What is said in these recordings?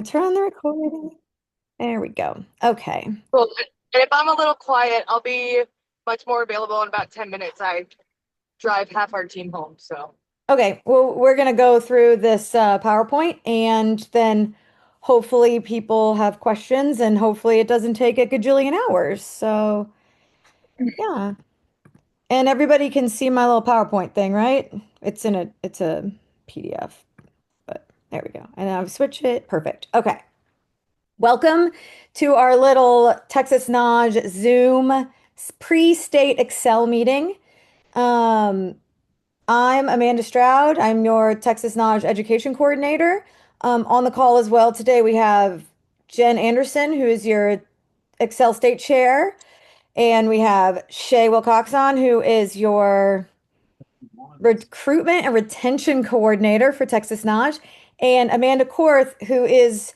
Turn on the recording. There we go. Okay. Cool. And if I'm a little quiet, I'll be much more available in about 10 minutes. I drive half our team home, so. Okay. Well, we're going to go through this PowerPoint and then hopefully people have questions and hopefully it doesn't take a gajillion hours. So, yeah. And everybody can see my little PowerPoint thing, right? It's a PDF, but there we go. And I've switched it. Perfect. Okay. Welcome to our little Texas Naj Zoom pre-state Excel meeting. Um, I'm Amanda Stroud. I'm your Texas Naj Education Coordinator. On the call as well today, we have Jen Anderson, who is your Excel State Chair, and we have Shey Willcoxon, who is your Recruitment and Retention Coordinator for Texas Naj, and Amanda Korth, who is,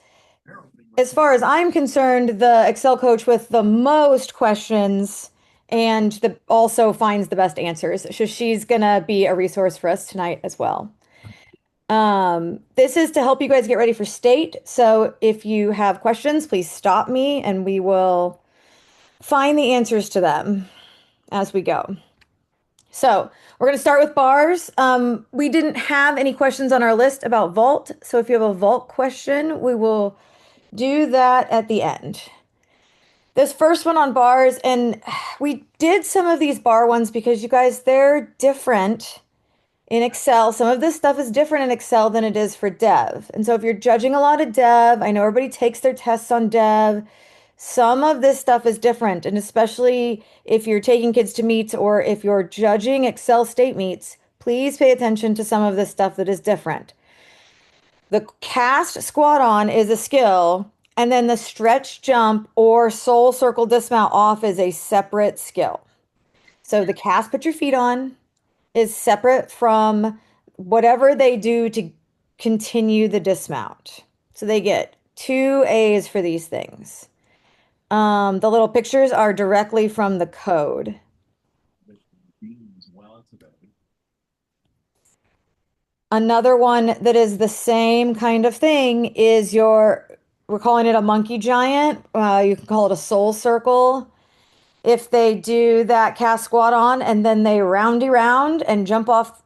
as far as I'm concerned, the Excel coach with the most questions and also finds the best answers. So she's gonna be a resource for us tonight as well. This is to help you guys get ready for state. So if you have questions, please stop me and we will find the answers to them as we go. So we're going to start with bars. We didn't have any questions on our list about vault. So if you have a vault question, we will do that at the end. This first one on bars, and we did some of these bar ones because you guys, they're different in Excel. Some of this stuff is different in Excel than it is for Dev. And so if you're judging a lot of Dev, I know everybody takes their tests on Dev. Some of this stuff is different, and especially if you're taking kids to meets or if you're judging Excel state meets, please pay attention to some of this stuff that is different. The cast squat on is a skill, and then the stretch jump or soul circle dismount off is a separate skill. So the cast put your feet on is separate from whatever they do to continue the dismount. So they get 2 A's for these things. The little pictures are directly from the code. Another one that is the same kind of thing is we're calling it a monkey giant. You can call it a soul circle. If they do that cast squat on and then they roundy round and jump off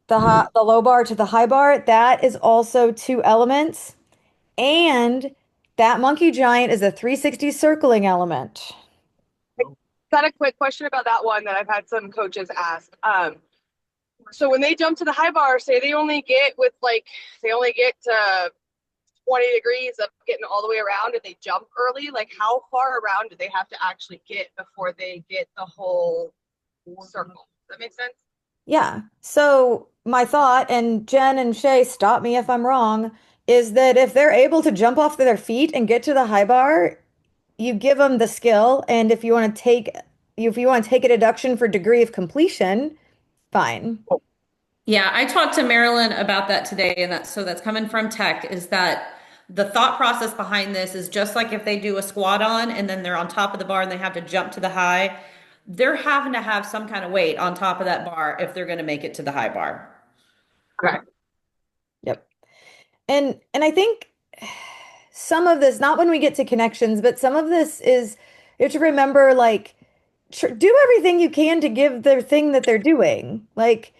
the low bar to the high bar, that is also 2 elements. And that monkey giant is a 360 circling element. Got a quick question about that one that I've had some coaches ask. So when they jump to the high bar, say they only get to 20 degrees of getting all the way around and they jump early, like how far around do they have to actually get before they get the whole circle? Does that make sense? Yeah. So my thought, and Jen and Shay, stop me if I'm wrong, is that if they're able to jump off their feet and get to the high bar, you give them the skill. And if you want to take a deduction for degree of completion, fine. Yeah, I talked to Marilyn about that today, and that's coming from tech, is that the thought process behind this is just like if they do a squat on and then they're on top of the bar and they have to jump to the high, they're having to have some kind of weight on top of that bar if they're going to make it to the high bar. Okay. Yep. And I think some of this, not when we get to connections, but some of this is you have to remember like do everything you can to give their thing that they're doing. Like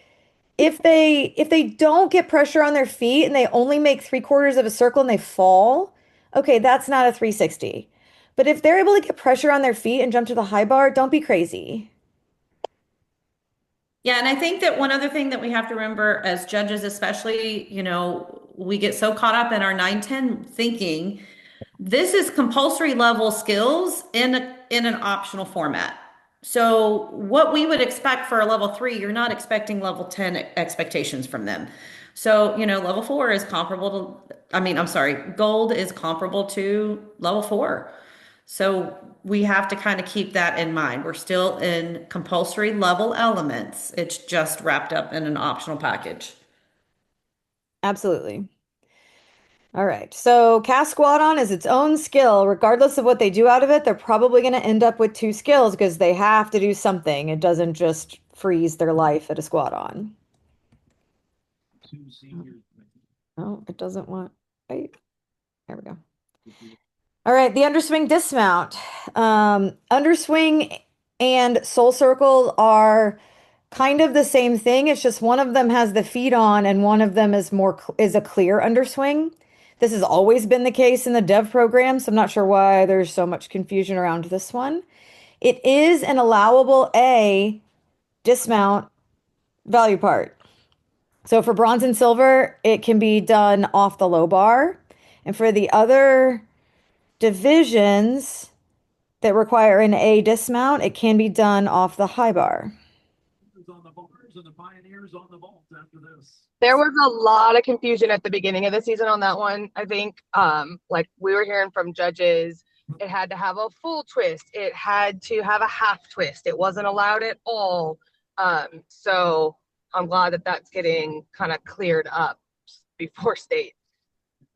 if they don't get pressure on their feet and they only make 3/4 of a circle and they fall, okay, that's not a 360. But if they're able to get pressure on their feet and jump to the high bar, don't be crazy. Yeah, and I think that one other thing that we have to remember as judges, especially, we get so caught up in our 9-10 thinking. This is compulsory level skills in an optional format. So what we would expect for a level 3, you're not expecting level 10 expectations from them. So, level 4 is comparable to, I'm sorry, gold is comparable to level 4. So we have to kind of keep that in mind. We're still in compulsory level elements. It's just wrapped up in an optional package. Absolutely. All right. So cast squat on is its own skill. Regardless of what they do out of it, they're probably going to end up with 2 skills because they have to do something. It doesn't just freeze their life at a squat on. Oh, it doesn't want. Wait. There we go. All right, the underswing dismount. Underswing and soul circle are kind of the same thing. It's just one of them has the feet on and one of them is a clear underswing. This has always been the case in the dev program, so I'm not sure why there's so much confusion around this one. It is an allowable A dismount value part. So for bronze and silver, it can be done off the low bar. And for the other divisions that require an A dismount, it can be done off the high bar. There was a lot of confusion at the beginning of the season on that one. I think, like we were hearing from judges, it had to have a full twist. It had to have a half twist. It wasn't allowed at all. So I'm glad that that's getting kind of cleared up before state.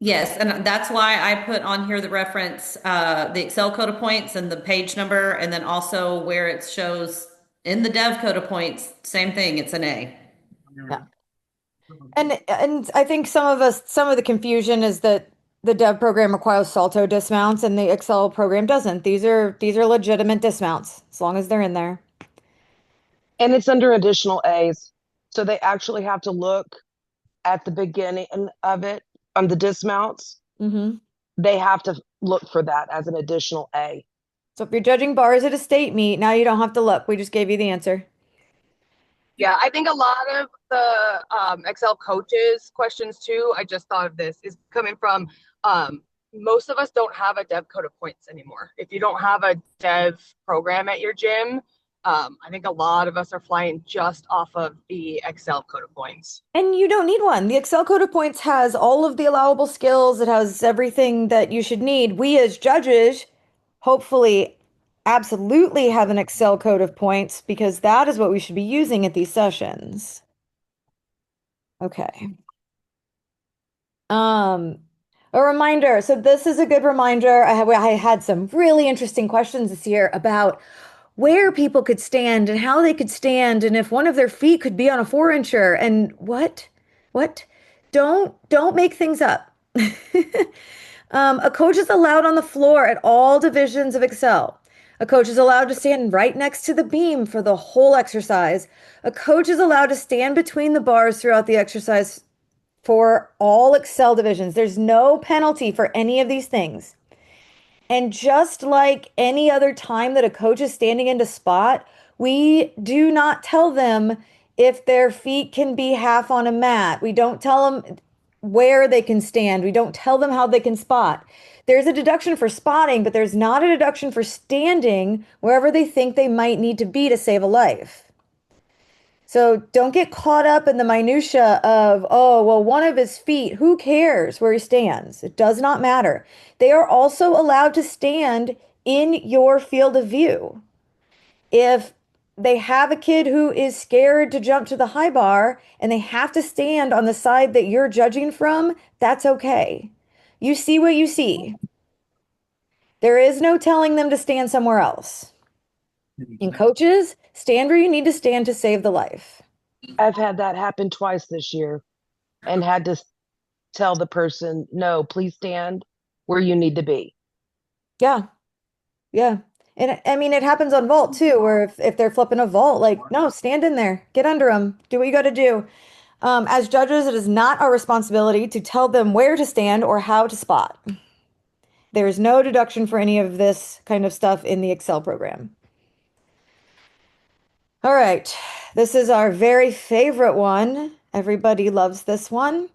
Yes, and that's why I put on here the reference, the Excel code of points and the page number, and then also where it shows in the dev code of points, same thing, it's an A. Yeah. And I think some of the confusion is that the dev program requires salto dismounts and the Excel program doesn't. These are legitimate dismounts as long as they're in there. And it's under additional A's. So they actually have to look at the beginning of it on the dismounts. Mm-hmm. They have to look for that as an additional A. So if you're judging bars at a state meet, now you don't have to look. We just gave you the answer. Yeah, I think a lot of the Excel coaches questions too, I just thought of this, is coming from most of us don't have a dev code of points anymore. If you don't have a dev program at your gym, I think a lot of us are flying just off of the Excel code of points. And you don't need one. The Excel code of points has all of the allowable skills. It has everything that you should need. We as judges, hopefully, absolutely have an Excel code of points because that is what we should be using at these sessions. Okay. A reminder. So this is a good reminder. I had some really interesting questions this year about where people could stand and how they could stand and if one of their feet could be on a 4-incher and what? Don't make things up. A coach is allowed on the floor at all divisions of Excel. A coach is allowed to stand right next to the beam for the whole exercise. A coach is allowed to stand between the bars throughout the exercise for all Excel divisions. There's no penalty for any of these things. And just like any other time that a coach is standing in to spot, we do not tell them if their feet can be half on a mat. We don't tell them where they can stand. We don't tell them how they can spot. There's a deduction for spotting, but there's not a deduction for standing wherever they think they might need to be to save a life. So don't get caught up in the minutia of, oh, well, one of his feet, who cares where he stands? It does not matter. They are also allowed to stand in your field of view. If they have a kid who is scared to jump to the high bar and they have to stand on the side that you're judging from, that's okay. You see what you see. There is no telling them to stand somewhere else. In coaches, stand where you need to stand to save the life. I've had that happen twice this year and had to tell the person, no, please stand where you need to be. Yeah. Yeah. And I mean, it happens on vault too, where if they're flipping a vault, like, no, stand in there, get under them, do what you got to do. As judges, it is not our responsibility to tell them where to stand or how to spot. There is no deduction for any of this kind of stuff in the Excel program. All right, this is our very favorite one. Everybody loves this one.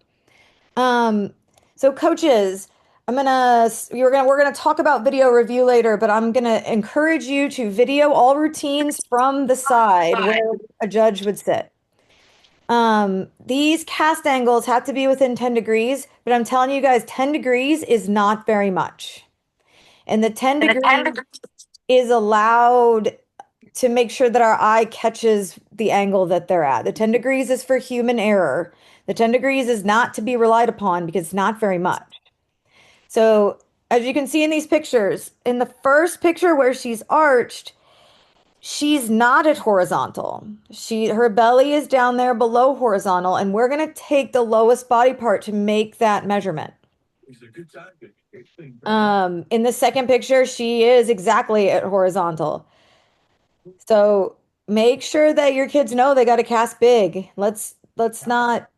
So coaches, we're gonna talk about video review later, but I'm gonna encourage you to video all routines from the side where a judge would sit. These cast angles have to be within 10 degrees, but I'm telling you guys, 10 degrees is not very much. And the 10 degrees is allowed to make sure that our eye catches the angle that they're at. The 10 degrees is for human error. The 10 degrees is not to be relied upon because it's not very much. So as you can see in these pictures, in the first picture where she's arched, she's not at horizontal. Her belly is down there below horizontal, and we're going to take the lowest body part to make that measurement. In the second picture, she is exactly at horizontal. So make sure that your kids know they got to cast big. Let's not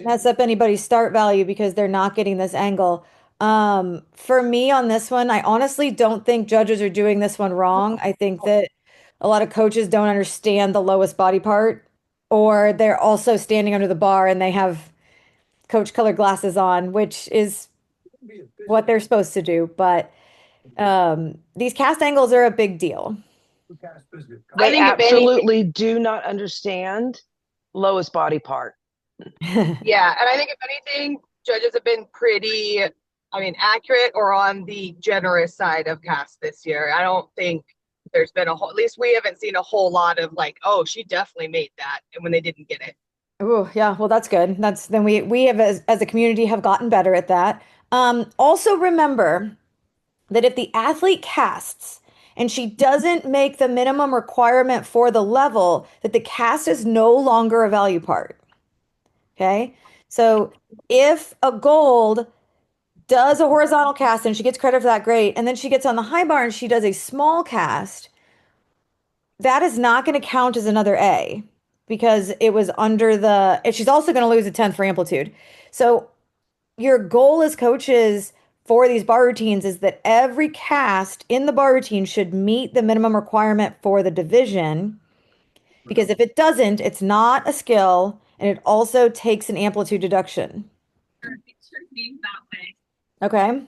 mess up anybody's start value because they're not getting this angle. For me on this one, I honestly don't think judges are doing this one wrong. I think that a lot of coaches don't understand the lowest body part, or they're also standing under the bar and they have coach colored glasses on, which is what they're supposed to do. But these cast angles are a big deal. I They think if anything, absolutely do not understand lowest body part. yeah, and I think if anything, judges have been pretty, I mean, accurate or on the generous side of cast this year. I don't think there's been a whole, at least we haven't seen a whole lot of like, oh, she definitely made that, and when they didn't get it. Oh, yeah, well, that's good. That's then we have as a community have gotten better at that. Also remember that if the athlete casts and she doesn't make the minimum requirement for the level, that the cast is no longer a value part. Okay? So if a gold does a horizontal cast and she gets credit for that, great. And then she gets on the high bar and she does a small cast, that is not going to count as another A because it was under the, and she's also going to lose a 10th for amplitude. So your goal as coaches for these bar routines is that every cast in the bar routine should meet the minimum requirement for the division. Because if it doesn't, it's not a skill and it also takes an amplitude deduction. Okay.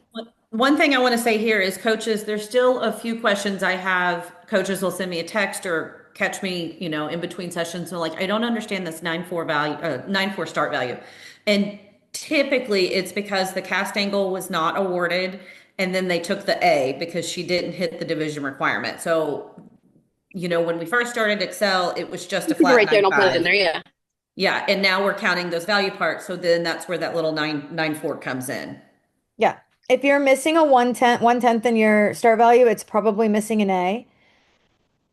One thing I want to say here is coaches, there's still a few questions I have. Coaches will send me a text or catch me, in between sessions. So like, I don't understand this 9-4 value, 9-4 start value. And typically it's because the cast angle was not awarded and then they took the A because she didn't hit the division requirement. So, when we first started Xcel, it was just a Keep it flat right there, don't put it in 9-5. there, yeah. Yeah, and now we're counting those value parts. So then that's where that little 9-4 comes in. Yeah. If you're missing a 1/10 in your start value, it's probably missing an A.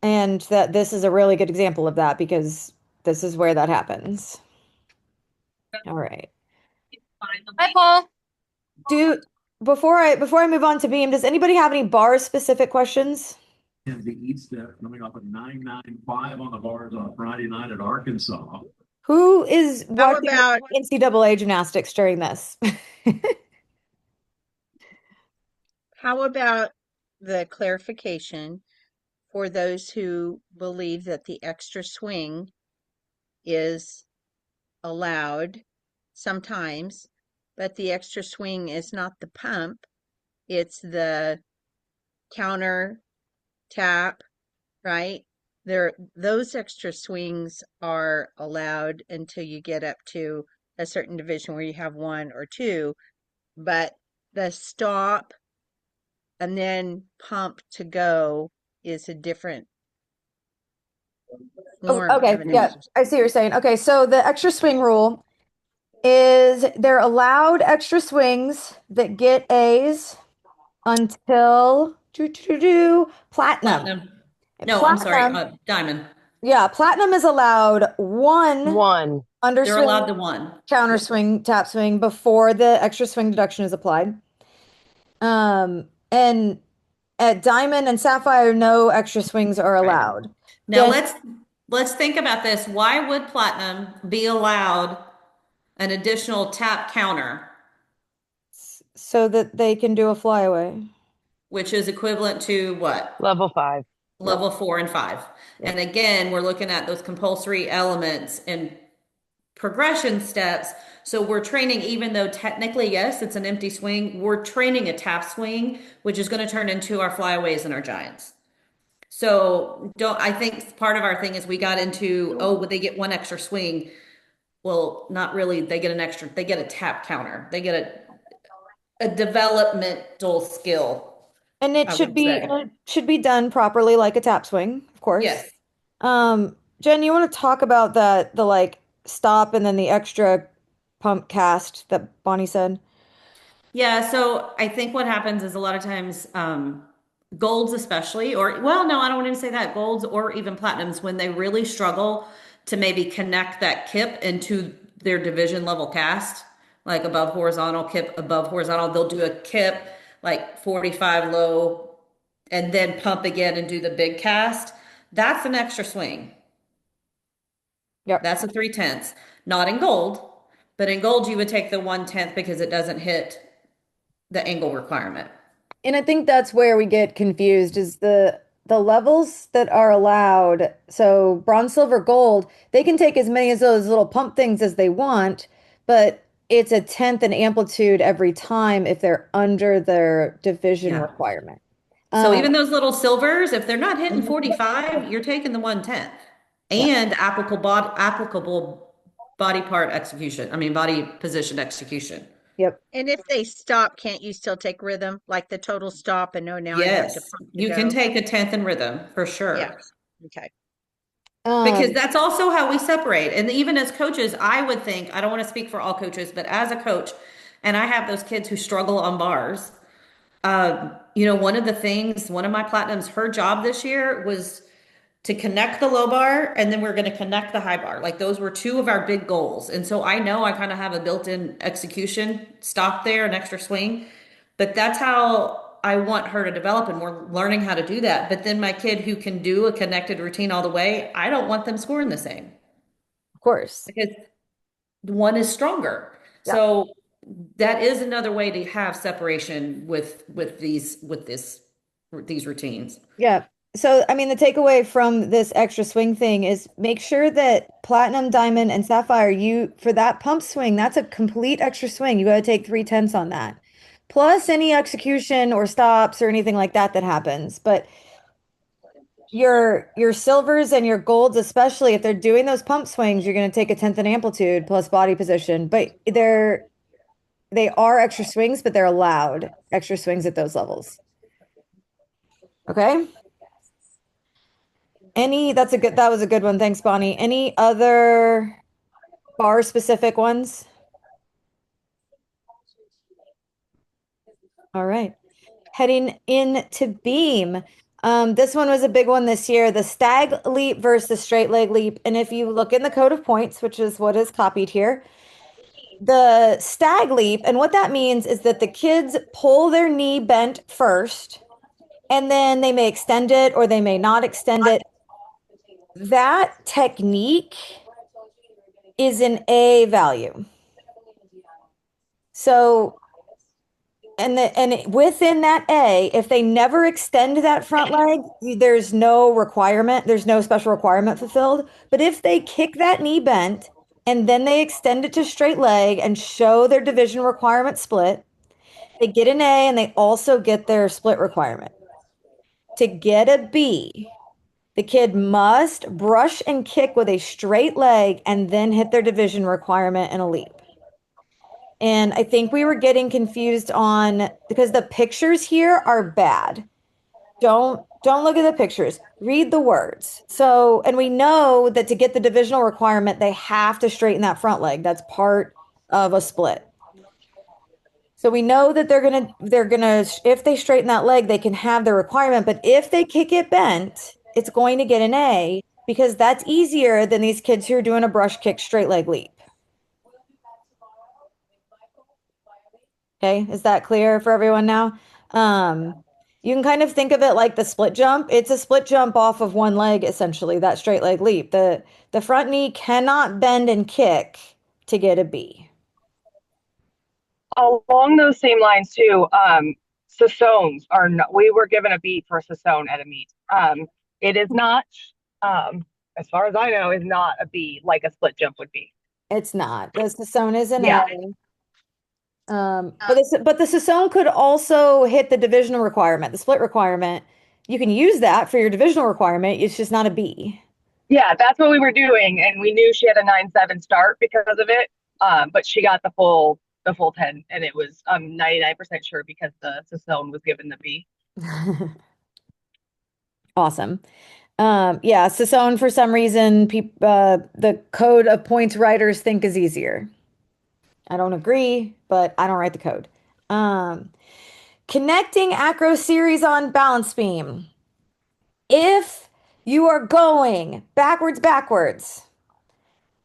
And that this is a really good example of that because this is where that happens. All right. Hi, Paul. Do before I move on to Beam, does anybody have any bar specific questions? And the Eat Step coming off of 995 on the bars on Friday night at Arkansas. Who is How watching about NCAA gymnastics during this? how about the clarification for those who believe that the extra swing is allowed sometimes, but the extra swing is not the pump, it's the counter tap, right? Those extra swings are allowed until you get up to a certain division where you have one or two, but the stop and then pump to go is a different Oh, form okay, of an yeah, exercise. I see what you're saying. Okay, so the extra swing rule is they're allowed extra swings that get A's until platinum. Platinum. And No, I'm sorry, platinum, diamond. yeah, platinum is allowed one One. They're allowed underswing, the one. counter swing, tap swing before the extra swing deduction is applied. And at diamond and sapphire, no extra swings are Right. allowed. Now Then let's think about this. Why would platinum be allowed an additional tap counter, so that they can do a flyaway. which is equivalent to what? Level 5. Level 4 and 5. And again, we're looking at those compulsory elements and progression steps. So we're training, even though technically, yes, it's an empty swing, we're training a tap swing, which is going to turn into our flyaways and our giants. So I think part of our thing is we got into, oh, would they get one extra swing? Well, not really. They get a tap counter. They get a developmental skill, And it I should would be say. it should be done properly like a tap swing, of course. Yes. Jen, you want to talk about the like stop and then the extra pump cast that Bonnie said? Yeah, so I think what happens is a lot of times, golds especially, or well, no, I don't want to say that, golds or even platinums, when they really struggle to maybe connect that kip into their division level cast, like above horizontal, kip above horizontal. They'll do a kip like 45 low and then pump again and do the big cast. That's an extra swing. Yep. That's a 3/10, not in gold, but in gold you would take the 1/10 because it doesn't hit the angle requirement. And I think that's where we get confused is the levels that are allowed. So bronze, silver, gold, they can take as many of those little pump things as they want, but it's a tenth in amplitude every time if they're under their division Yeah. requirement. So Um, even those little silvers, if they're not hitting 45, you're taking the 1/10 yeah, and applicable body part execution. I mean, body position execution. yep. And if they stop, can't you still take rhythm, like the total stop and no, now I have to Yes, pump to you can go? take a 10th in rhythm for Yeah. sure. Okay. Because Um, that's also how we separate. And even as coaches, I would think, I don't want to speak for all coaches, but as a coach, and I have those kids who struggle on bars. One of the things, one of my platinums, her job this year was to connect the low bar and then we're going to connect the high bar. Like those were two of our big goals. And so I know I kind of have a built-in execution stop there, an extra swing, but that's how I want her to develop and we're learning how to do that. But then my kid who can do a connected routine all the way, I don't want them scoring the same of course. because one is stronger. Yeah. So that is another way to have separation with these routines. Yeah. So, I mean, the takeaway from this extra swing thing is make sure that platinum, diamond, and sapphire, for that pump swing, that's a complete extra swing. You got to take 3/10 on that. Plus any execution or stops or anything like that that happens. But your silvers and your golds, especially if they're doing those pump swings, you're going to take a tenth in amplitude plus body position. But they are extra swings, but they're allowed extra swings at those levels. Okay. That was a good one. Thanks, Bonnie. Any other bar specific ones? All right. Heading into beam. This one was a big one this year, the stag leap versus the straight leg leap. And if you look in the code of points, which is what is copied here, the stag leap, and what that means is that the kids pull their knee bent first, and then they may extend it or they may not extend it. That technique is an A value. So, within that A, if they never extend that front leg, there's no special requirement fulfilled. But if they kick that knee bent and then they extend it to straight leg and show their division requirement split, they get an A and they also get their split requirement. To get a B, the kid must brush and kick with a straight leg and then hit their division requirement in a leap. And I think we were getting confused on because the pictures here are bad. Don't look at the pictures. Read the words. So, and we know that to get the divisional requirement, they have to straighten that front leg. That's part of a split. So we know that they're gonna if they straighten that leg, they can have their requirement. But if they kick it bent, it's going to get an A because that's easier than these kids who are doing a brush kick straight leg leap. Okay, is that clear for everyone now? You can kind of think of it like the split jump. It's a split jump off of one leg, essentially, that straight leg leap. The front knee cannot bend and kick to get a B. Along those same lines too, Sassones are not, we were given a beat for Sassone at a meet. It is not, as far as I know, is not a B like a split jump would be. It's not. The Sassone is an Yeah. A. But the Sassone could also hit the divisional requirement, the split requirement. You can use that for your divisional requirement. It's just not a B. Yeah, that's what we were doing, and we knew she had a 9-7 start because of it. But she got the full 10, and it was 99% sure because the Sassone was given the B. Awesome. Yeah, Sassone for some reason, the code of points writers think is easier. I don't agree, but I don't write the code. Connecting acro series on balance beam. If you are going backwards,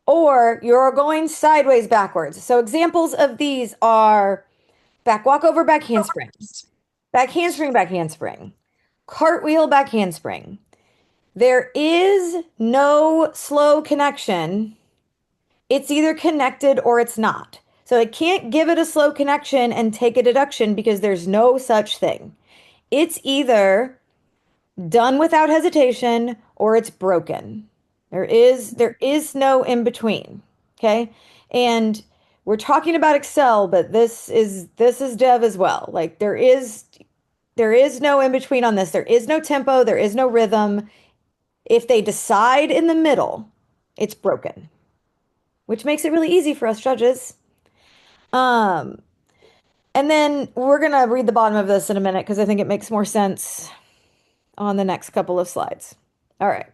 or you're going sideways backwards. So examples of these are back walkover, back handspring, back handspring, back handspring, cartwheel, back handspring. There is no slow connection. It's either connected or it's not. So it can't give it a slow connection and take a deduction because there's no such thing. It's either done without hesitation or it's broken. There is no in between. Okay? And we're talking about Xcel, but this is Dev as well. Like there is no in between on this. There is no tempo, there is no rhythm. If they decide in the middle, it's broken, which makes it really easy for us judges. Um, and then we're gonna read the bottom of this in a minute because I think it makes more sense on the next couple of slides. All right.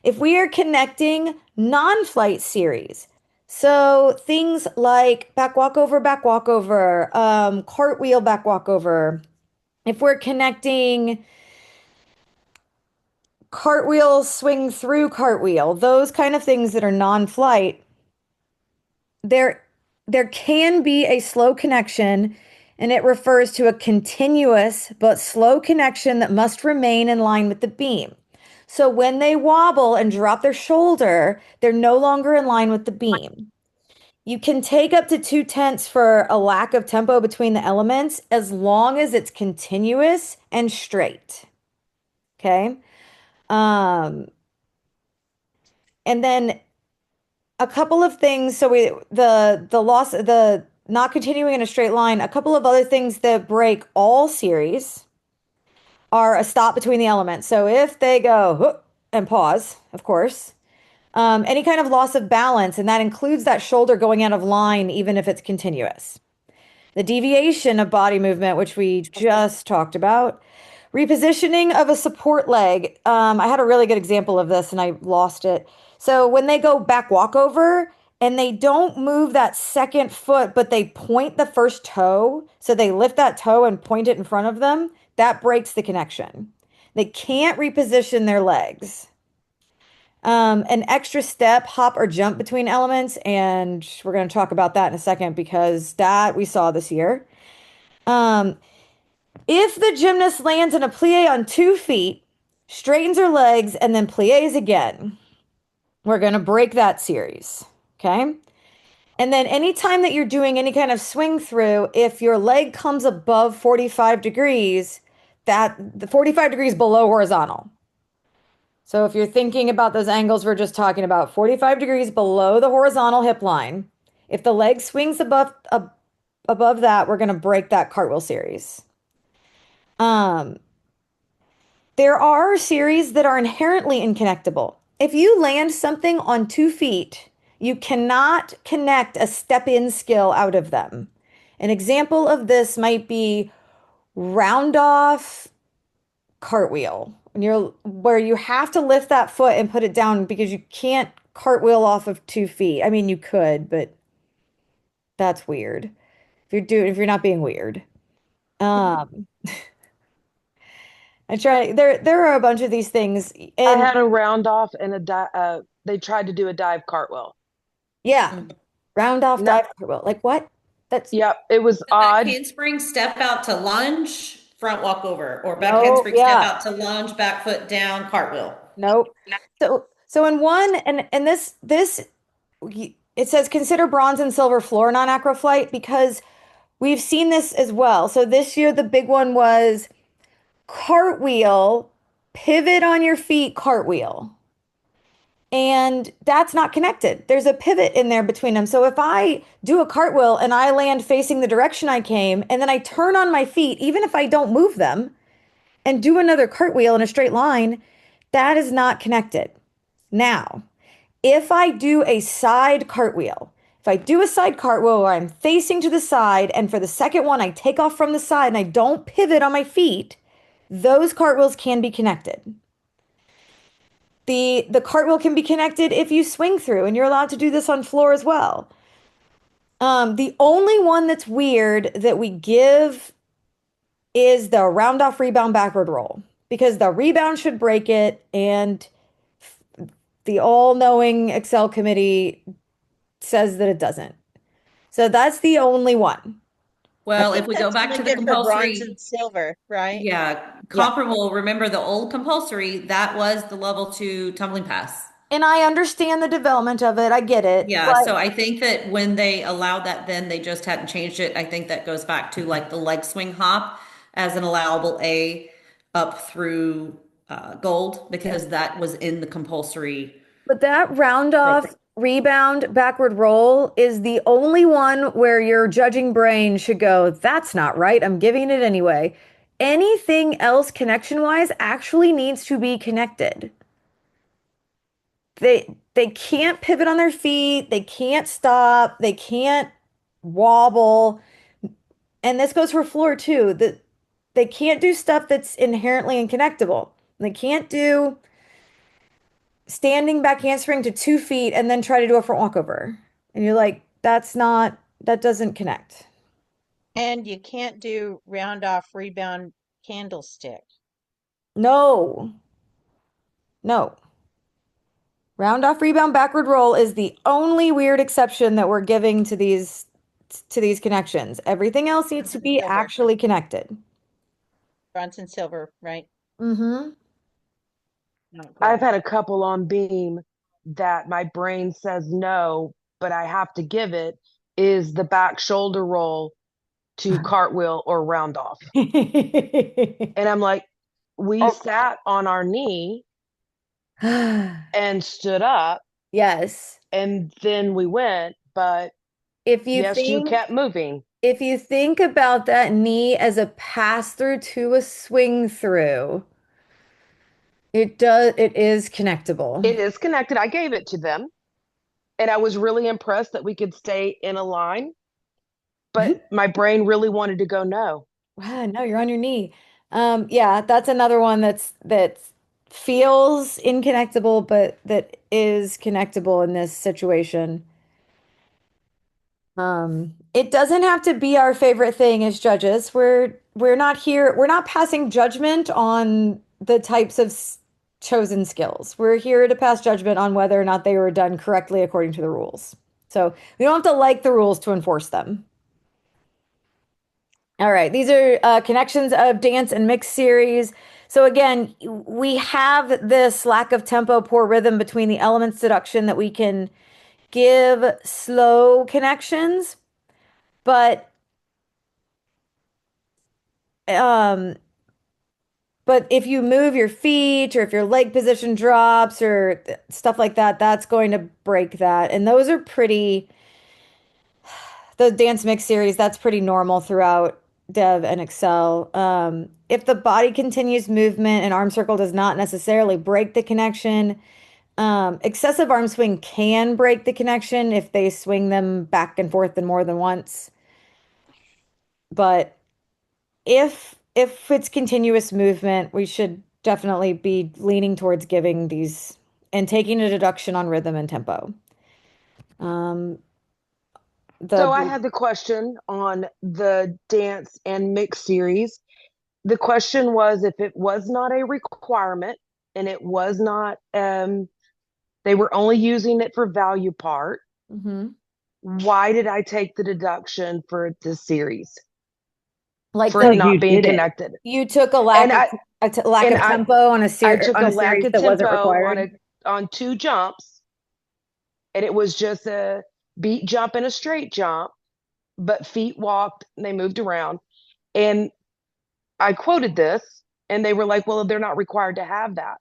If we are connecting non-flight series, so things like back walkover, cartwheel, back walkover. If we're connecting cartwheel, swing through cartwheel, those kind of things that are non-flight, there can be a slow connection, and it refers to a continuous but slow connection that must remain in line with the beam. So when they wobble and drop their shoulder, they're no longer in line with the beam. You can take up to 2/10 for a lack of tempo between the elements as long as it's continuous and straight. Okay. And then a couple of things. So the not continuing in a straight line, a couple of other things that break all series are a stop between the elements. So if they go "Huh," and pause, of course, any kind of loss of balance, and that includes that shoulder going out of line, even if it's continuous. The deviation of body movement, which we just talked about. Repositioning of a support leg. I had a really good example of this and I lost it. So when they go back walkover and they don't move that second foot, but they point the first toe, so they lift that toe and point it in front of them, that breaks the connection. They can't reposition their legs. An extra step, hop, or jump between elements, and we're going to talk about that in a second because that we saw this year. If the gymnast lands in a plie on 2 feet, straightens her legs, and then plies again, we're going to break that series. Okay. And then anytime that you're doing any kind of swing through, if your leg comes above 45 degrees, that the 45 degrees below horizontal. So if you're thinking about those angles we're just talking about, 45 degrees below the horizontal hip line, if the leg swings above that, we're going to break that cartwheel series. There are series that are inherently inconnectable. If you land something on 2 feet, you cannot connect a step-in skill out of them. An example of this might be round off cartwheel, where you have to lift that foot and put it down because you can't cartwheel off of 2 feet. I mean, you could, but that's weird. If you're not being weird. There are a bunch of these things. I And had a round off and they tried to do a dive cartwheel. yeah, round off No, dive cartwheel. Like what? That's yep, it was Back odd. handspring, step out to lunge, front walk over, or back no, handspring, step yeah, out to lunge, back foot down, cartwheel. nope. So in one and this it says consider bronze and silver floor non-acro flight because we've seen this as well. So this year the big one was cartwheel, pivot on your feet, cartwheel. And that's not connected. There's a pivot in there between them. So if I do a cartwheel and I land facing the direction I came, and then I turn on my feet, even if I don't move them, and do another cartwheel in a straight line, that is not connected. Now, if I do a side cartwheel, if I do a side cartwheel where I'm facing to the side, and for the second one, I take off from the side and I don't pivot on my feet, those cartwheels can be connected. The cartwheel can be connected if you swing through, and you're allowed to do this on floor as well. The only one that's weird that we give is the round off rebound backward roll because the rebound should break it, and the all-knowing Xcel committee says that it doesn't. So that's the only one. Well, if think we go that's back only to the good for bronze compulsory, and silver, right? yeah, Yeah. comparable, remember the old compulsory, that was the level 2 tumbling pass. And I understand the development of it. I get it. Yeah, But so I think that when they allowed that, then they just hadn't changed it. I think that goes back to like the leg swing hop as an allowable A up through gold because that was in the compulsory that round off program. rebound backward roll is the only one where your judging brain should go, that's not right. I'm giving it anyway. Anything else connection wise actually needs to be connected. They can't pivot on their feet, they can't stop, they can't wobble. And this goes for floor too. That they can't do stuff that's inherently unconnectable. They can't do standing back handspring to 2 feet and then try to do a front walkover. And you're like, that doesn't connect. And you can't do round off rebound candlestick. No, no. Round off rebound backward roll is the only weird exception that we're giving to these connections. Everything else needs Bronze to and be silver. actually connected. Bronze and silver, right? Mm-hmm. Not I've gold. had a couple on beam that my brain says no, but I have to give it is the back shoulder roll to cartwheel or round off. And I'm like, we sat on our knee and stood up Yes. and then we went, but If you yes, you think kept moving. if you think about that knee as a pass through to a swing through, it is connectable. It is connected. I gave it to them and I was really impressed that we could stay in a line, but my brain really wanted to go no. Wow, no, you're on your knee. Yeah, that's another one that feels inconnectable, but that is connectable in this situation. It doesn't have to be our favorite thing as judges. We're not here, we're not passing judgment on the types of chosen skills. We're here to pass judgment on whether or not they were done correctly according to the rules. So we don't have to like the rules to enforce them. All right, these are connections of dance and mix series. So again, we have this lack of tempo, poor rhythm between the elements deduction that we can give slow connections, but um, but if you move your feet or if your leg position drops or stuff like that, that's going to break that. And those are pretty, the dance mix series, that's pretty normal throughout Dev and Excel. If the body continues movement and arm circle does not necessarily break the connection, excessive arm swing can break the connection if they swing them back and forth and more than once. But if it's continuous movement, we should definitely be leaning towards giving these and taking a deduction on rhythm and tempo. Um, So I the had the question on the dance and mix series. The question was if it was not a requirement and it was not they were only using it for value part, Mhm. why did I take the deduction for the series Like for it the Because you not being did it. connected? you took And I a lack and of tempo on a I ser took on a a lack series of that wasn't tempo required. on two jumps and it was just a beat jump and a straight jump, but feet walked and they moved around. And I quoted this and they were like, well, they're not required to have that.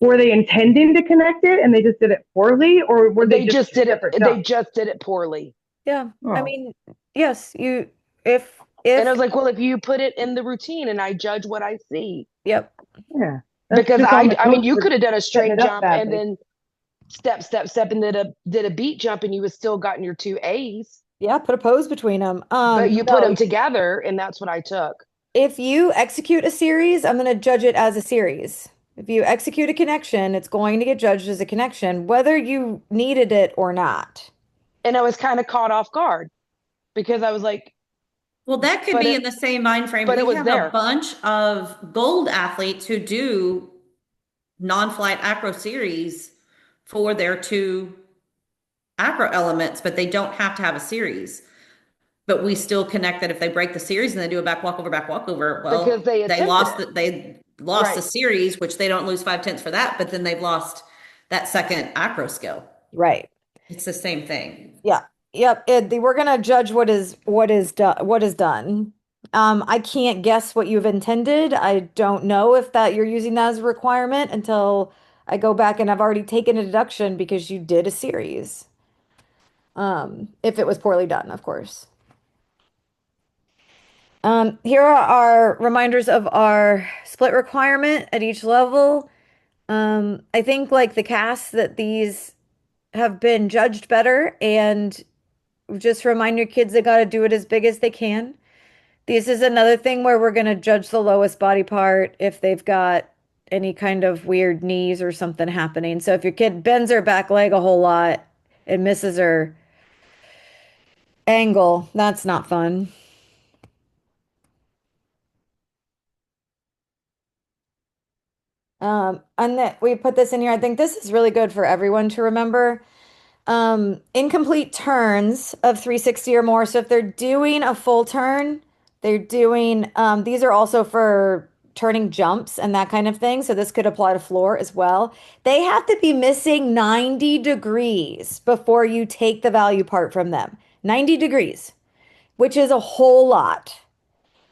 Were they intending to connect it and they just did it poorly, or were they They just just did it. separate They jumps? just did it poorly. Yeah. I Oh, mean, yes, you And I if was like, well, if you put it in the routine and I judge what I see, yep. yeah. That's because just on the I mean, coach you for could have done a setting straight it up jump and badly. then step and did a beat jump and you would still gotten your two A's, Yeah, put a pose between them. but you put No, them together and that's what I took. if you execute a series, I'm going to judge it as a series. If you execute a connection, it's going to get judged as a connection, whether you needed it or not. And I was kind of caught off guard because I was like, Well, that could but be it in the same mind frame. but it We was have a there. bunch of gold athletes who do non-flight acro series for their two acro elements, but they don't have to have a series. But we still connect that if they break the series and they do a back walkover, Because well, they they attempted lost it. that they lost the Right. series, which they don't lose 5/10 for that, but then they've lost that second acro skill. Right. It's the same thing. Yeah. Yep. We're gonna judge what is done. I can't guess what you've intended. I don't know if that you're using that as a requirement until I go back and I've already taken a deduction because you did a series. If it was poorly done, of course. Here are our reminders of our split requirement at each level. I think like the cast that these have been judged better, and just remind your kids they got to do it as big as they can. This is another thing where we're going to judge the lowest body part if they've got any kind of weird knees or something happening. So if your kid bends her back leg a whole lot and misses her angle, that's not fun. And that we put this in here. I think this is really good for everyone to remember. Incomplete turns of 360 or more. So if they're doing a full turn, they're doing, these are also for turning jumps and that kind of thing. So this could apply to floor as well. They have to be missing 90 degrees before you take the value part from them. 90 degrees, which is a whole lot.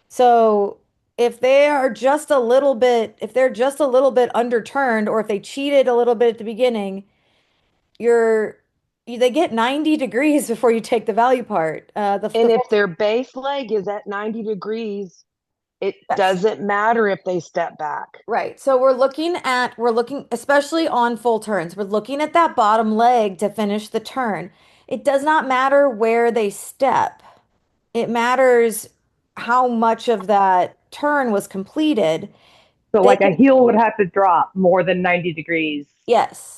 So if they are just a little bit, if they're just a little bit underturned, or if they cheated a little bit at the beginning, you're they get 90 degrees before you take the value part. And if their base leg is at 90 degrees, it yes, doesn't matter if they step back. right. So we're looking, especially on full turns, we're looking at that bottom leg to finish the turn. It does not matter where they step. It matters how much of that turn was completed. So They like a can, heel would have to drop more than 90 degrees. yes.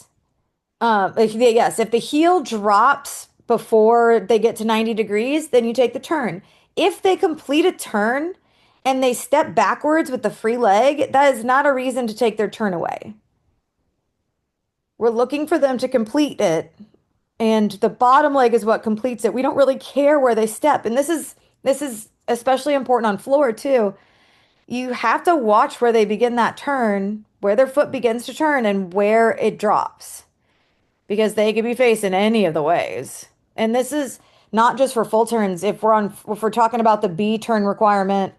Yes, if the heel drops before they get to 90 degrees, then you take the turn. If they complete a turn and they step backwards with the free leg, that is not a reason to take their turn away. We're looking for them to complete it, and the bottom leg is what completes it. We don't really care where they step. And this is especially important on floor too. You have to watch where they begin that turn, where their foot begins to turn and where it drops, because they could be facing any of the ways. And this is not just for full turns. If we're talking about the B turn requirement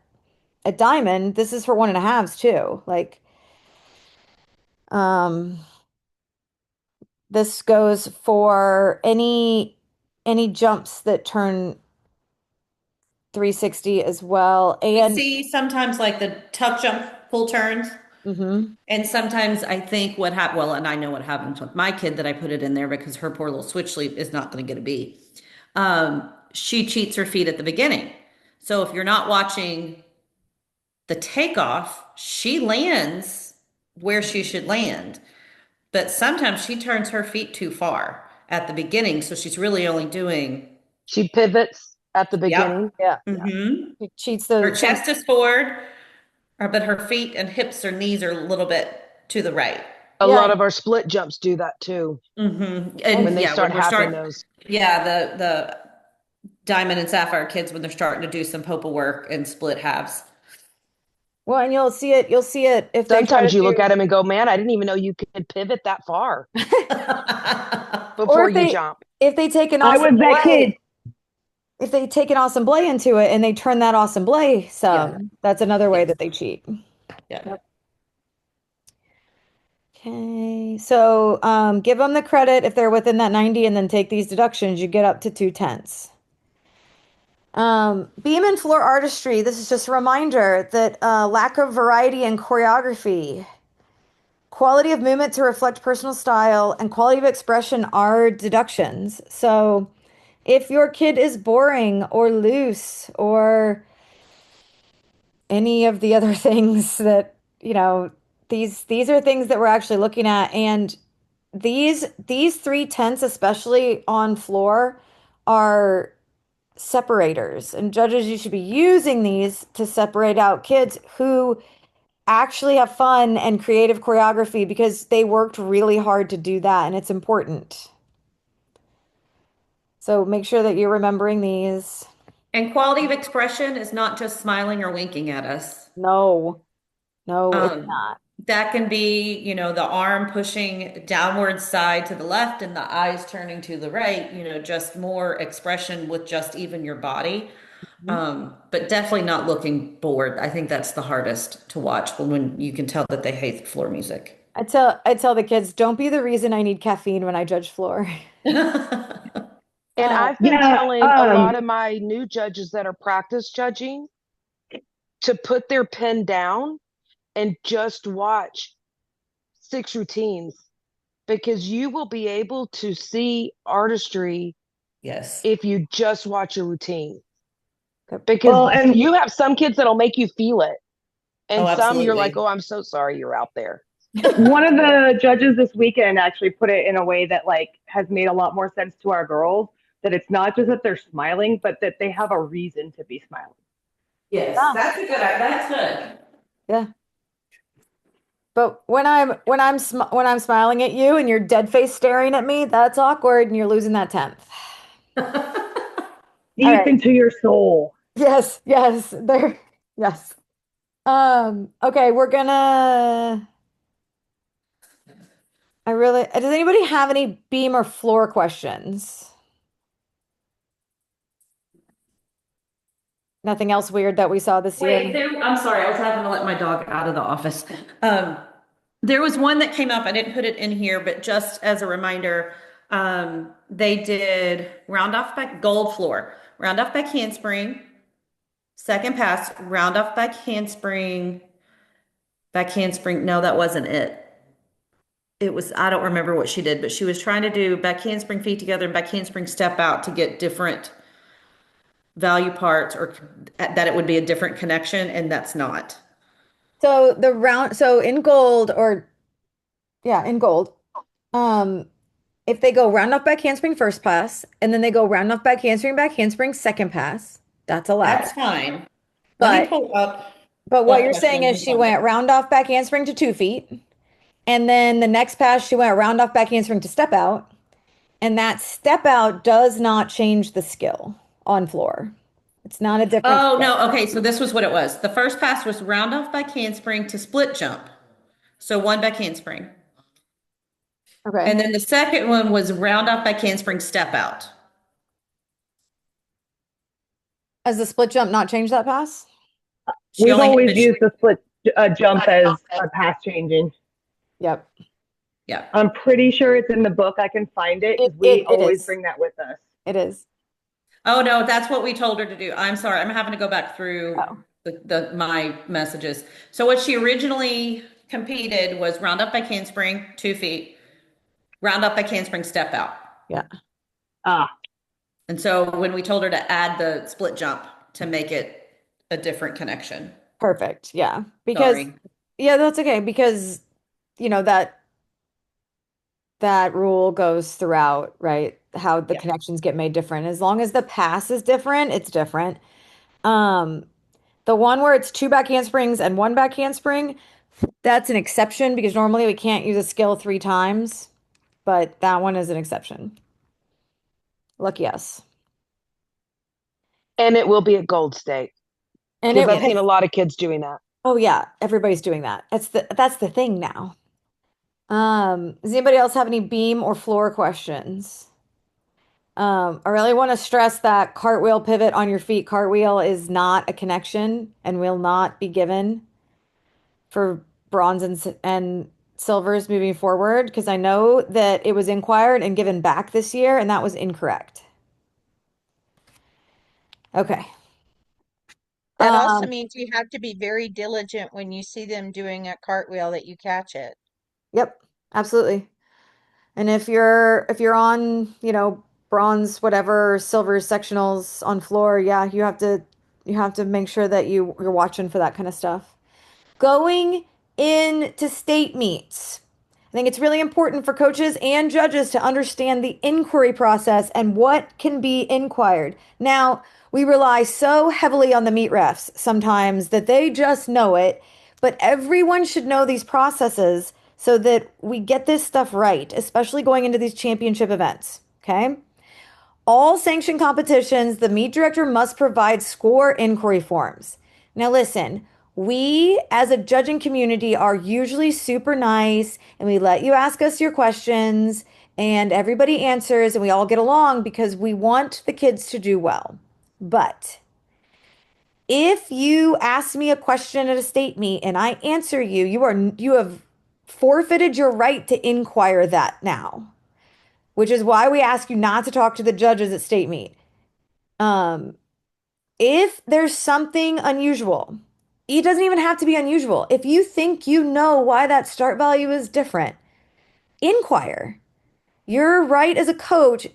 at Diamond, this is for 1.5s too. Like, um, this goes for any jumps that turn 360 as well. We And see sometimes like the tuck jump full turns. mhm. And sometimes I think what happened, well, and I know what happens with my kid that I put it in there because her poor little switch leap is not going to get a B. She cheats her feet at the beginning. So if you're not watching the takeoff, she lands where she should land. But sometimes she turns her feet too far at the beginning. So she's really only doing, She pivots at the yep. beginning. Yeah. Mm-hmm. She cheats Her the chest is forward, but her feet and hips or knees are a little bit to the right. A yeah. lot of our split jumps do that too Mm-hmm. And when And they yeah, start when we're having starting, those. yeah, the diamond and sapphire kids when they're starting to do some popa work and split halves. well, and you'll see it if they try Sometimes to you look do, at them and go, man, I didn't even know you could pivot that far or before you jump. if they take an I was that kid. if they take an assembly into it and they turn that assembly some, that's another way that they cheat. Yeah. Okay, so give them the credit if they're within that 90 and then take these deductions, you get up to 2/10. Beam and floor artistry, this is just a reminder that lack of variety in choreography, quality of movement to reflect personal style, and quality of expression are deductions. So if your kid is boring or loose or any of the other things that, these are things that we're actually looking at. And these 3/10, especially on floor, are separators. And judges, you should be using these to separate out kids who actually have fun and creative choreography because they worked really hard to do that, and it's important. So make sure that you're remembering these. And quality of expression is not just smiling or winking at us. No, no, it's Um, not. that can be, the arm pushing downward side to the left and the eyes turning to the right, just more expression with just even your body. Mhm. But definitely not looking bored. I think that's the hardest to watch when you can tell that they hate floor music. I tell the kids, don't be the reason I need caffeine when I judge floor. And Uh, I've been Yeah, telling a lot of my new judges that are practice judging to put their pen down and just watch 6 routines because you will be able to see artistry Yes. if you just watch a routine. well, Because and you have some kids that'll make you feel it, Oh, and some you're like, absolutely. oh, I'm so sorry you're out there. one of the judges this weekend actually put it in a way that like has made a lot more sense to our girls. That it's not just that they're smiling, but that they have a reason to be smiling. Yes, yeah, that's good. yeah. But when I'm smiling at you and you're dead face staring at me, that's awkward and you're losing that 10th. All Deep right. into your soul. Yes, yes, there. Yes. Okay, we're gonna does anybody have any beam or floor questions? Nothing else weird that we saw this year? I'm sorry, I was having to let my dog out of the office. Um, there was one that came up, I didn't put it in here, but just as a reminder, they did round off back gold floor, round off back handspring, second pass, round off back handspring. No, that wasn't it. It was, I don't remember what she did, but she was trying to do back handspring feet together and back handspring step out to get different value parts or that it would be a different connection, and that's not. So in gold or yeah, in gold, um, if they go round off back handspring first pass and then they go round off back handspring second pass, that's allowed. That's fine. Let me But pull up what that you're saying question. is Hold she on. went round off back handspring to 2 feet, and then the next pass she went round off back handspring to step out, and that step out does not change the skill on floor. It's not a different Oh, skill. no. Okay. So this was what it was. The first pass was round off back handspring to split jump. So one back handspring. Okay. And then the second one was round off back handspring step out. Has the split jump not changed that pass? She We've only hit always the, used the split jump as a pass changing. Yep. yeah. I'm pretty sure it's in the book. I can find it It because it we it always is. bring that with us. It is. Oh, no, that's what we told her to do. I'm sorry. I'm having to go back through Oh, my messages. So what she originally competed was round up back handspring, 2 feet, round up back handspring step out. yeah. Ah, And so when we told her to add the split jump to make it a different connection. Perfect. Yeah. Because Sorry. yeah, that's okay because you know that rule goes throughout, right? How the Yeah. connections get made different. As long as the pass is different, it's different. Um, the one where it's two back handsprings and one back handspring, that's an exception because normally we can't use a skill 3 times, but that one is an exception. Lucky us. And it will be at Gold State And because it, I've seen a it's, lot of kids doing that. oh yeah, everybody's doing that. That's the thing now. Does anybody else have any beam or floor questions? I really want to stress that cartwheel pivot on your feet. Cartwheel is not a connection and will not be given for bronze and silvers moving forward because I know that it was inquired and given back this year and that was incorrect. Okay. That also Um, means you have to be very diligent when you see them doing a cartwheel that you catch it. yep, absolutely. And if you're on, bronze, whatever, silver sectionals on floor, yeah, you have to make sure that you're watching for that kind of stuff. Going into state meets. I think it's really important for coaches and judges to understand the inquiry process and what can be inquired. Now, we rely so heavily on the meet refs sometimes that they just know it, but everyone should know these processes so that we get this stuff right, especially going into these championship events. Okay? All sanctioned competitions, the meet director must provide score inquiry forms. Now, listen, we as a judging community are usually super nice and we let you ask us your questions and everybody answers and we all get along because we want the kids to do well. But if you ask me a question at a state meet and I answer you, you have forfeited your right to inquire that now, which is why we ask you not to talk to the judges at state meet. If there's something unusual, it doesn't even have to be unusual. If you think you know why that start value is different, inquire. You're right as a coach.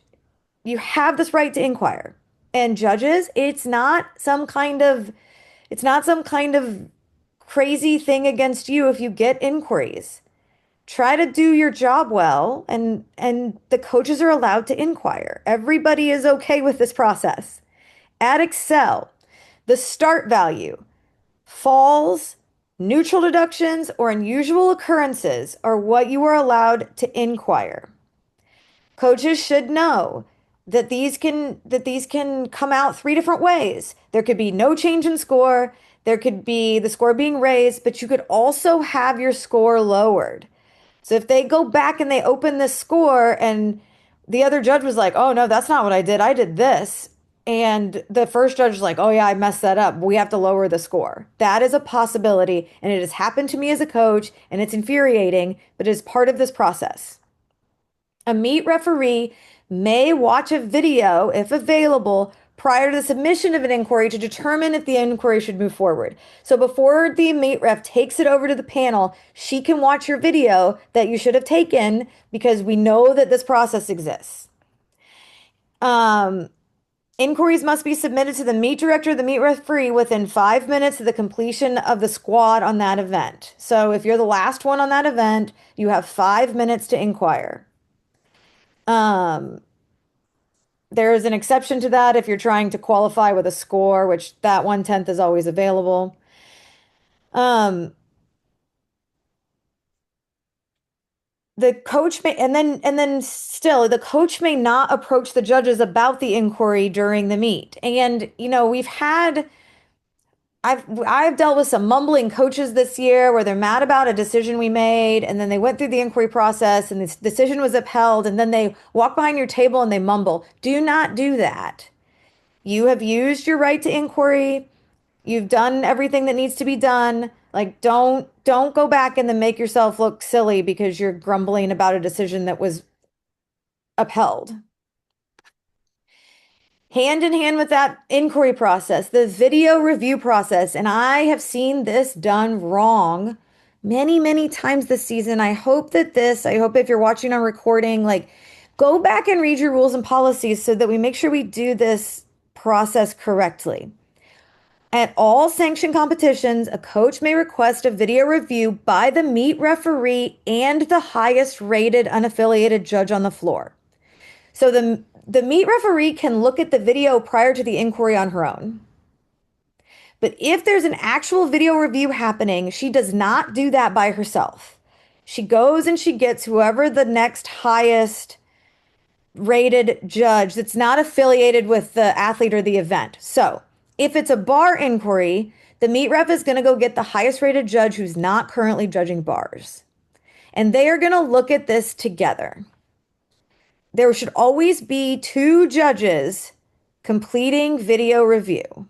You have this right to inquire. And judges, it's not some kind of crazy thing against you if you get inquiries. Try to do your job well and the coaches are allowed to inquire. Everybody is okay with this process. At Xcel, the start value, falls, neutral deductions, or unusual occurrences are what you are allowed to inquire. Coaches should know that these can come out three different ways. There could be no change in score, there could be the score being raised, but you could also have your score lowered. So if they go back and they open this score and the other judge was like, "Oh no, that's not what I did. I did this." And the first judge is like, "Oh yeah, I messed that up. We have to lower the score." That is a possibility, and it has happened to me as a coach, and it's infuriating, but it is part of this process. A meet referee may watch a video, if available, prior to the submission of an inquiry to determine if the inquiry should move forward. So before the meet ref takes it over to the panel, she can watch your video that you should have taken because we know that this process exists. Inquiries must be submitted to the meet director, the meet referee within 5 minutes of the completion of the squad on that event. So if you're the last one on that event, you have 5 minutes to inquire. There is an exception to that if you're trying to qualify with a score, which that 1/10 is always available. The coach may, and then still, the coach may not approach the judges about the inquiry during the meet. And, I've dealt with some mumbling coaches this year where they're mad about a decision we made, and then they went through the inquiry process and this decision was upheld, and then they walk behind your table and they mumble. Do not do that. You have used your right to inquiry. You've done everything that needs to be done. Like don't go back and then make yourself look silly because you're grumbling about a decision that was upheld. Hand in hand with that inquiry process, the video review process, and I have seen this done wrong many, many times this season. I hope if you're watching on recording, like go back and read your rules and policies so that we make sure we do this process correctly. At all sanctioned competitions, a coach may request a video review by the meet referee and the highest rated unaffiliated judge on the floor. So the meet referee can look at the video prior to the inquiry on her own. But if there's an actual video review happening, she does not do that by herself. She goes and she gets whoever the next highest rated judge that's not affiliated with the athlete or the event. So if it's a bar inquiry, the meet ref is going to go get the highest rated judge who's not currently judging bars. And they are going to look at this together. There should always be two judges completing video review.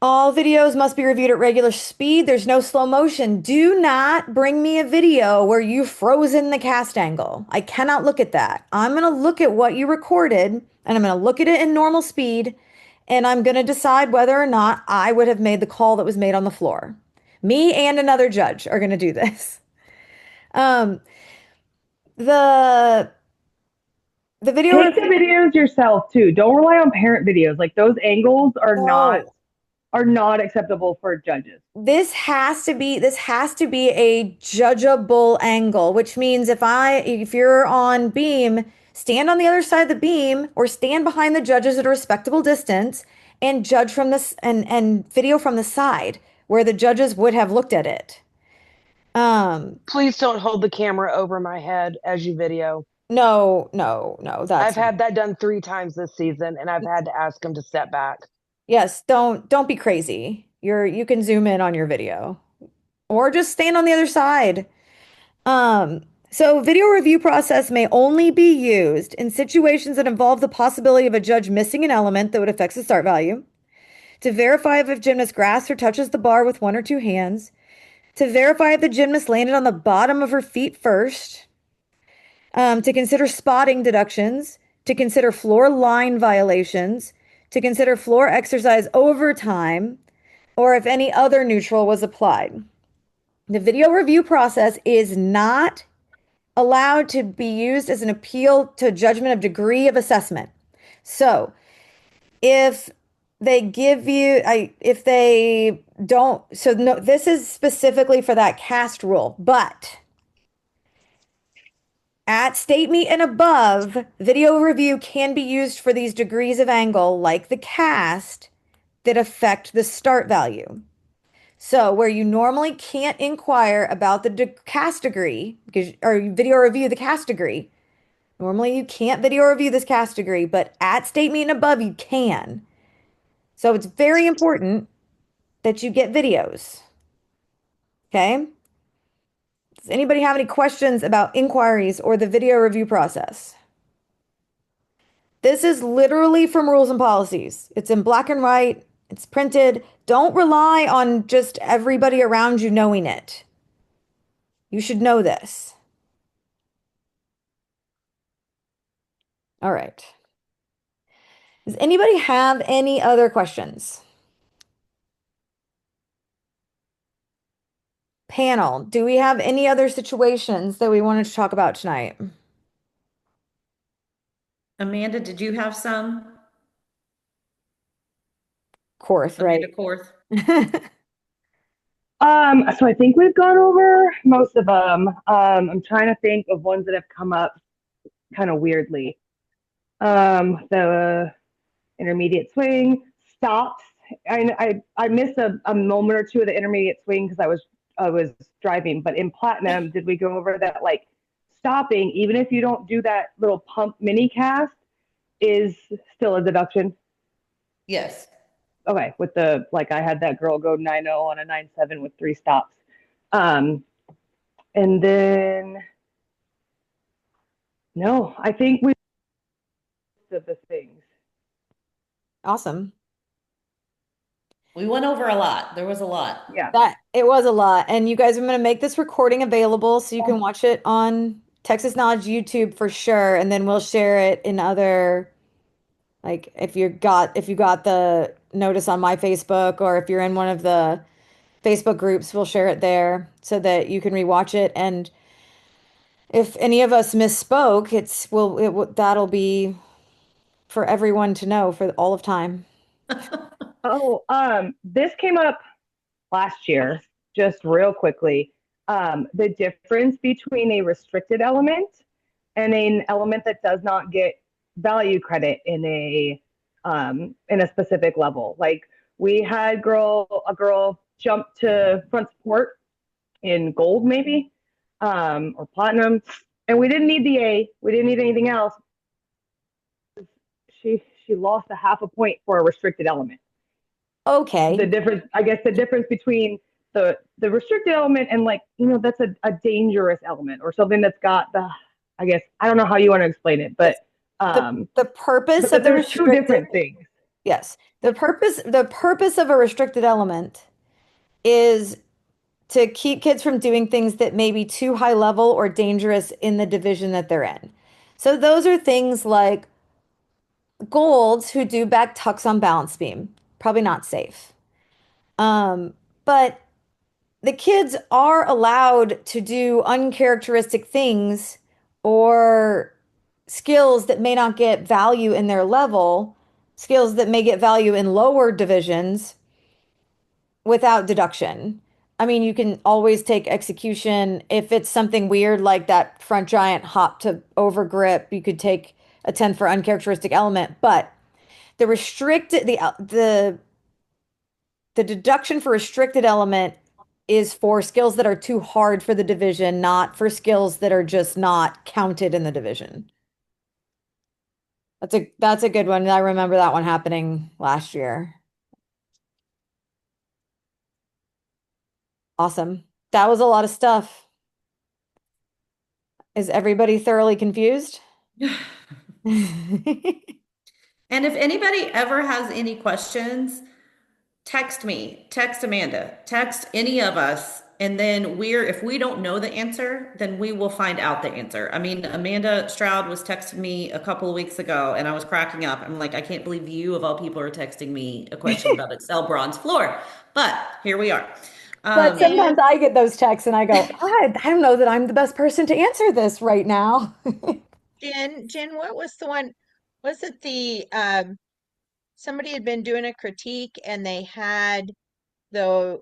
All videos must be reviewed at regular speed. There's no slow motion. Do not bring me a video where you frozen the cast angle. I cannot look at that. I'm going to look at what you recorded and I'm going to look at it in normal speed and I'm going to decide whether or not I would have made the call that was made on the floor. Me and another judge are going to do this. The video Take the videos yourself too. Don't rely on parent videos. Like those angles are not acceptable for judges. This has to be a judgeable angle, which means if you're on beam, stand on the other side of the beam or stand behind the judges at a respectable distance and judge from this and video from the side where the judges would have looked at it. Please don't hold the camera over my head as you video. No, I've that's had that done 3 times this season, and I've had to ask them to step back. yes, don't be crazy. You can zoom in on your video or just stand on the other side. So video review process may only be used in situations that involve the possibility of a judge missing an element that would affect the start value, to verify if a gymnast grasps or touches the bar with one or two hands, to verify if the gymnast landed on the bottom of her feet first, to consider spotting deductions, to consider floor line violations, to consider floor exercise overtime, or if any other neutral was applied. The video review process is not allowed to be used as an appeal to judgment of degree of assessment. So if they give you, if they don't, so no, this is specifically for that cast rule, but at state meet and above, video review can be used for these degrees of angle, like the cast, that affect the start value. So where you normally can't inquire about the cast degree, because or video review the cast degree, normally you can't video review this cast degree, but at state meet and above, you can. So it's very important that you get videos. Okay? Does anybody have any questions about inquiries or the video review process? This is literally from rules and policies. It's in black and white. It's printed. Don't rely on just everybody around you knowing it. You should know this. All right. Does anybody have any other questions? Panel, do we have any other situations that we wanted to talk about tonight? Amanda, did you have some? Korth, right? Amanda Korth. So I think we've gone over most of them. I'm trying to think of ones that have come up kind of weirdly. The intermediate swing, stops. I missed a moment or two of the intermediate swing because I was driving. But in platinum, did we go over that like stopping, even if you don't do that little pump mini cast, is still a deduction? Yes. Okay, with the like I had that girl go 9-0 on a 9-7 with 3 stops. And then no, I think we of the things. Awesome. We went over a lot. There was a lot. Yeah. That it was a lot. And you guys, I'm going to make this recording available so you can watch it on Texas Knowledge YouTube for sure. And then we'll share it in other, like if you got the notice on my Facebook, or if you're in one of the Facebook groups, we'll share it there so that you can rewatch it. And if any of us misspoke, that'll be for everyone to know for all of time. Oh, this came up last year, just real quickly. The difference between a restricted element and an element that does not get value credit in a specific level. Like we had a girl jump to front support in gold maybe, or platinum, and we didn't need the A. We didn't need anything else. She lost a half a point for a restricted element. Okay. The difference, I guess, the difference between the restricted element and like, that's a dangerous element or something that's got the, I guess, I don't know how you want to explain it, but the purpose but of the there's two different things. Yes. The purpose of a restricted element is to keep kids from doing things that may be too high level or dangerous in the division that they're in. So those are things like golds who do back tucks on balance beam. Probably not safe. But the kids are allowed to do uncharacteristic things or skills that may not get value in their level, skills that may get value in lower divisions without deduction. I mean, you can always take execution. If it's something weird like that front giant hop to over grip, you could take a 10 for uncharacteristic element. But the restricted the deduction for restricted element is for skills that are too hard for the division, not for skills that are just not counted in the division. That's a good one. I remember that one happening last year. Awesome. That was a lot of stuff. Is everybody thoroughly confused? And if anybody ever has any questions, text me, text Amanda, text any of us, and then if we don't know the answer, then we will find out the answer. I mean, Amanda Stroud was texting me a couple of weeks ago, and I was cracking up. I'm like, I can't believe you, of all people, are texting me a question about Xcel bronze floor. But here we are. But sometimes I get those texts and I go, I don't know that I'm the best person to answer this right now. Jen, what was the one? Was it the somebody had been doing a critique and they had the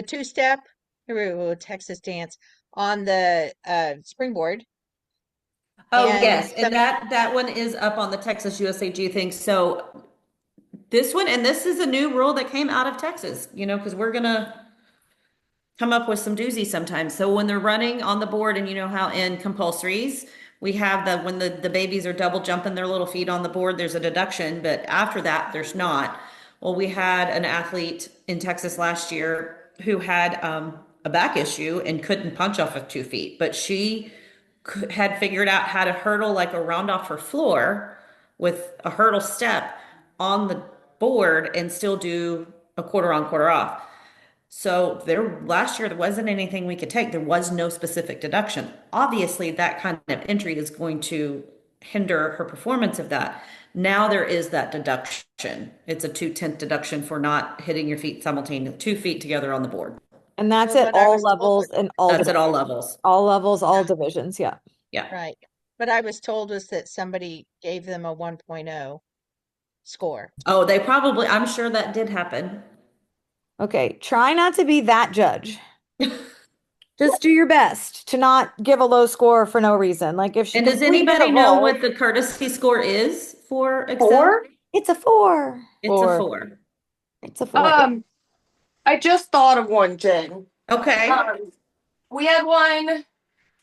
two-step, here we go, Texas dance on the springboard. Oh, And yes. And that one is up on the Texas USAG thing. So this one, and this is a new rule that came out of Texas, because we're gonna come up with some doozies sometimes. So when they're running on the board, and you know how in compulsories, we have when the babies are double jumping their little feet on the board, there's a deduction, but after that, there's not. Well, we had an athlete in Texas last year who had a back issue and couldn't punch off of 2 feet, but she had figured out how to hurdle like around off her floor with a hurdle step on the board and still do a quarter on, quarter off. So last year there wasn't anything we could take. There was no specific deduction. Obviously, that kind of entry is going to hinder her performance of that. Now there is that deduction. It's a 2/10 deduction for not hitting your feet simultaneously, 2 feet together on the board. And that's at all levels and all That's at all divisions. levels. All levels, all divisions. Yeah. Yeah. right. But I was told was that somebody gave them a 1.0 score. Oh, I'm sure that did happen. Okay. Try not to be that judge. Just do your best to not give a low score for no reason. Like if she And does completed anybody a know roll, what the courtesy score is for Xcel? 4? it's a 4. It's a 4. It's a 4. I just thought of one, Jen. Okay. We had one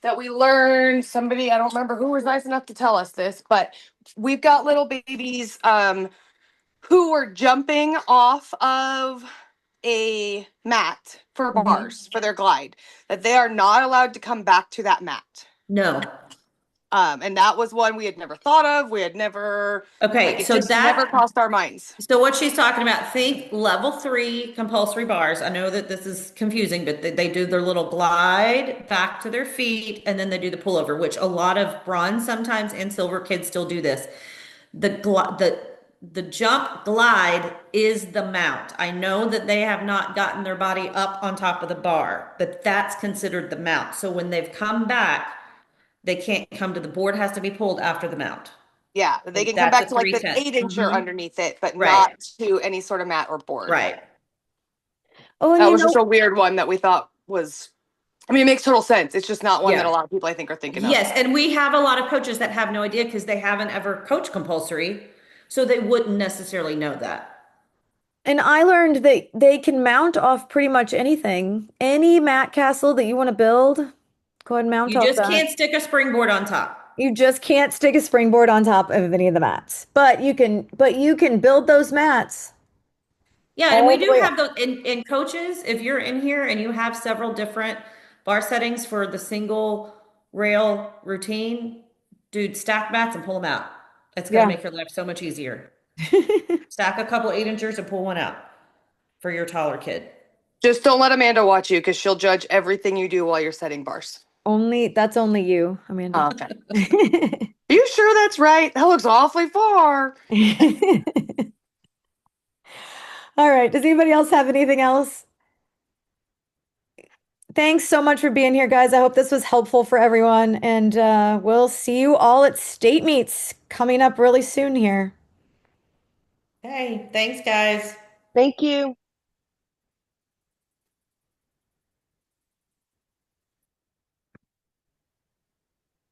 that we learned. Somebody, I don't remember who was nice enough to tell us this, but we've got little babies who were jumping off of a mat for bars for their glide, that they are not allowed to come back to that mat. No. And that was one we had never thought of. We had never, Okay, it so just never crossed our minds. So what she's talking about, think level 3 compulsory bars. I know that this is confusing, but they do their little glide back to their feet, and then they do the pullover, which a lot of bronze sometimes and silver kids still do this. The jump glide is the mount. I know that they have not gotten their body up on top of the bar, but that's considered the mount. So when they've come back, they can't come to the board, has to be pulled after the mount. Yeah, they can come That's back a to like the 3/10. 8-incher underneath it, but Right. not to any sort of mat or board. Right. Oh, and That was just a weird one that we thought was, I mean, it makes total sense. It's just not one that Yeah. a lot of people I think are thinking of. Yes, and we have a lot of coaches that have no idea because they haven't ever coached compulsory, so they wouldn't necessarily know that. And I learned that they can mount off pretty much anything. Any mat castle that you want to build, go ahead and mount You off just that. can't stick a springboard on top. You just can't stick a springboard on top of any of the mats. But you can build those mats. Yeah, and we All the do way have up. those in coaches, if you're in here and you have several different bar settings for the single rail routine, dude, stack mats and pull them out. It's gonna Yeah. make your life so much easier. Stack a couple 8-inchers and pull one out for your taller kid. Just don't let Amanda watch you because she'll judge everything you do while you're setting bars. That's only you, Amanda. Okay. Are you sure that's right? That looks awfully far. All right. Does anybody else have anything else? Thanks so much for being here, guys. I hope this was helpful for everyone. And we'll see you all at state meets coming up really soon here. Hey, thanks, guys. Thank you.